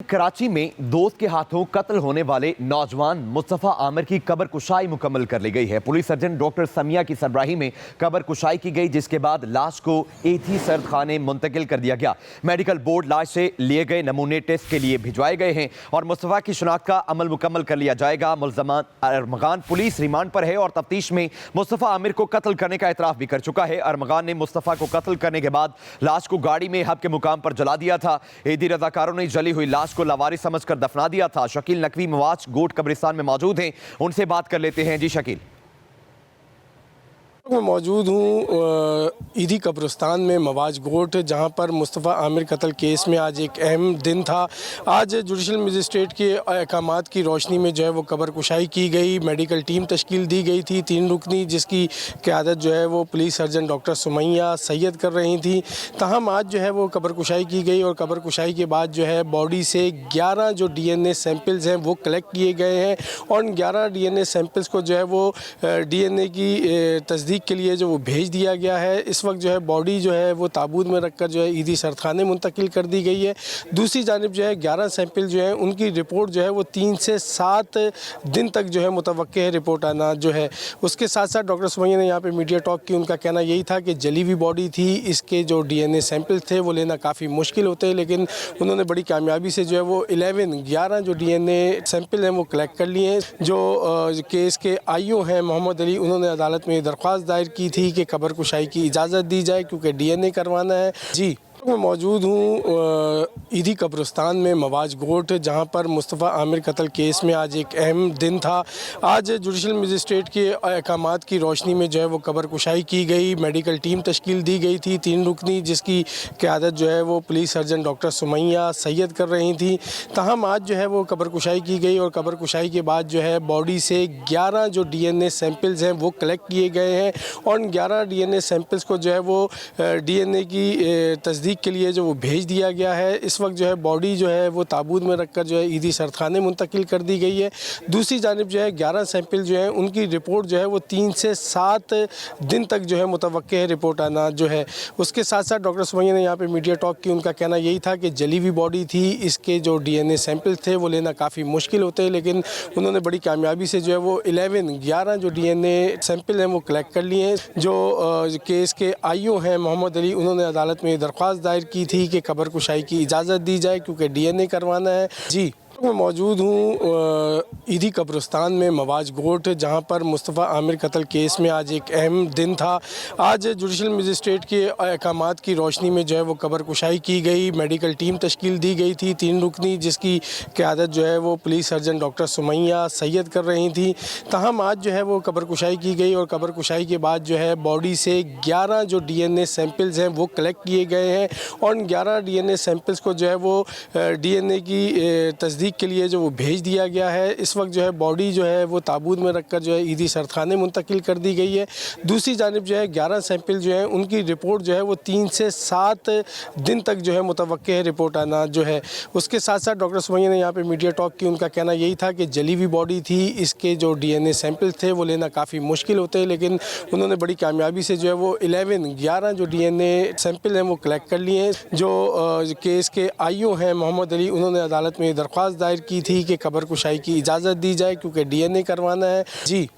कराची में दोस्त के हाथों कत्ल होने वाले नौजवान मुस्तफा आमिर की कब्र कुशाई मुकम्मल कर ली गई है। पुलिस सर्जन डॉक्टर समिया की सरबराही में कब्र कुशाई की गई, जिसके बाद लाश को एथी सर्द खाने मुंतकिल कर दिया गया। मेडिकल बोर्ड लाश से लिए गए नमूने टेस्ट के लिए भिजवाए गए हैं और मुस्तफा की शिनाख्त का अमल मुकम्मल कर लिया जाएगा। मुल्ज़मान अरमगान पुलिस रिमांड पर है और तफ्तीश में मुस्तफा आमिर को कत्ल करने का इतराफ़ भी कर चुका है। अरमगान ने मुस्तफा को कत्ल करने के बाद लाश को गाड़ी में हब के मुकाम पर जला दिया था। एदी रजाकारों ने जली हुई लाश को लावारिस समझकर दफना दिया था। शकील नकवी मवाज गोट कब्रिस्तान में मौजूद हैं, उनसे बात कर लेते हैं। जी शकील। मैं मौजूद हूँ ईदी कब्रिस्तान में मवाज गोट, जहाँ पर मुस्तफ़ा आमिर कत्ल केस में आज एक अहम दिन था। आज जुडिशल मजिस्ट्रेट के अहकामात की रोशनी में जो है वो कब्र कुशाई की गई। मेडिकल टीम तश्कील दी गई थी 3 रुकनी, जिसकी क़यादत जो है वो police surgeon doctor Sumaiya Syed कर रही थी। तहम आज जो है वो कब्र कुशाई की गई और कब्र कुशाई के बाद जो है बॉडी से 11 जो DNA सैंपल्स हैं वो कलेक्ट किए गए हैं और उन 11 DNA सैंपल्स को जो है वो DNA की तस्दीक के लिए जो वो भेज दिया गया है। इस वक्त जो है बॉडी जो है वो ताबूत में रखकर जो है ईदी सरखाने मुंतकिल कर दी गई है। दूसरी जानिब जो है 11 सैंपल जो है उनकी रिपोर्ट जो है वो 3 से 7 दिन तक जो है मुतवक्के है रिपोर्ट आना जो है। उसके साथ साथ डॉक्टर सुमैया ने यहाँ पे मीडिया टॉक की। उनका कहना यही था कि जली हुई बॉडी थी, इसके जो DNA सैंपल थे वो लेना काफ़ी मुश्किल होते हैं, लेकिन उन्होंने बड़ी कामयाबी से जो है वो 11 जो DNA सैंपल हैं वो कलेक्ट कर लिए हैं। जो केस के IO हैं मोहम्मद अली, उन्होंने अदालत में दरख्वास्त दायर की थी कि कब्र कुशाई की इजाज़त दी जाए क्योंकि DNA करवाना है। जी, मैं मौजूद हूँ ईदी कब्रिस्तान में मवाज गोट, जहाँ पर मुस्तफ़ा आमिर कत्ल केस में आज एक अहम दिन था। आज जुडिशल मजिस्ट्रेट के अहकामात की रोशनी में जो है वो कब्र कुशाई की गई। मेडिकल टीम तश्कील दी गई थी 3 रुकनी, जिसकी क़यादत जो है वो police surgeon doctor Sumaiya Syed कर रही थी। तहम आज जो है वो कब्र कुशाई की गई और कब्र कुशाई के बाद जो है बॉडी से 11 जो DNA सैंपल्स हैं वो कलेक्ट किए गए हैं और उन 11 DNA सैंपल्स को जो है वो DNA की तस्दीक के लिए जो वो भेज दिया गया है। इस वक्त जो है बॉडी जो है वो ताबूत में रखकर जो है ईदी सरखाने मुंतकिल कर दी गई है। दूसरी जानिब जो है 11 सैंपल जो है उनकी रिपोर्ट जो है वो 3 से 7 दिन तक जो है मुतवक्के है रिपोर्ट आना जो है। उसके साथ साथ डॉक्टर सुमैया ने यहाँ पे मीडिया टॉक की। उनका कहना यही था कि जली हुई बॉडी थी, इसके जो DNA सैंपल थे वो लेना काफ़ी मुश्किल होते हैं, लेकिन उन्होंने बड़ी कामयाबी से जो है वो 11 जो DNA सैंपल हैं वो कलेक्ट कर लिए हैं। जो केस के IO हैं मोहम्मद अली, उन्होंने अदालत में दरख्वास्त दायर की थी कि कब्र कुशाई की इजाज़त दी जाए क्योंकि DNA करवाना है। जी, मैं मौजूद हूँ ईदी कब्रिस्तान में मवाज गोट, जहाँ पर मुस्तफ़ा आमिर कत्ल केस में आज एक अहम दिन था। आज जुडिशल मजिस्ट्रेट के अहकामात की रोशनी में जो है वो कब्र कुशाई की गई। मेडिकल टीम तश्कील दी गई थी 3 रुकनी, जिसकी क़यादत जो है वो police surgeon doctor Sumaiya Syed कर रही थी। तहम आज जो है वो कब्र कुशाई की गई और कब्र कुशाई के बाद जो है बॉडी से 11 जो DNA सैंपल्स हैं वो कलेक्ट किए गए हैं और उन 11 DNA सैंपल्स को जो है वो DNA की तस्दीक के लिए जो वो भेज दिया गया है। इस वक्त जो है बॉडी जो है वो ताबूत में रखकर जो है ईदी सरखाने मुंतकिल कर दी गई है। दूसरी जानिब जो है 11 सैंपल जो है उनकी रिपोर्ट जो है वो 3 से 7 दिन तक जो है मुतवक्के है रिपोर्ट आना जो है। उसके साथ साथ डॉक्टर सुमैया ने यहाँ पे मीडिया टॉक की। उनका कहना यही था कि जली हुई बॉडी थी, इसके जो DNA सैंपल थे वो लेना काफ़ी मुश्किल होते हैं, लेकिन उन्होंने बड़ी कामयाबी से जो है वो 11 जो DNA सैंपल हैं वो कलेक्ट कर लिए हैं। जो केस के IO हैं मोहम्मद अली, उन्होंने अदालत में दरख्वास्त दायर की थी कि कब्र कुशाई की इजाज़त दी जाए क्योंकि DNA करवाना है। जी।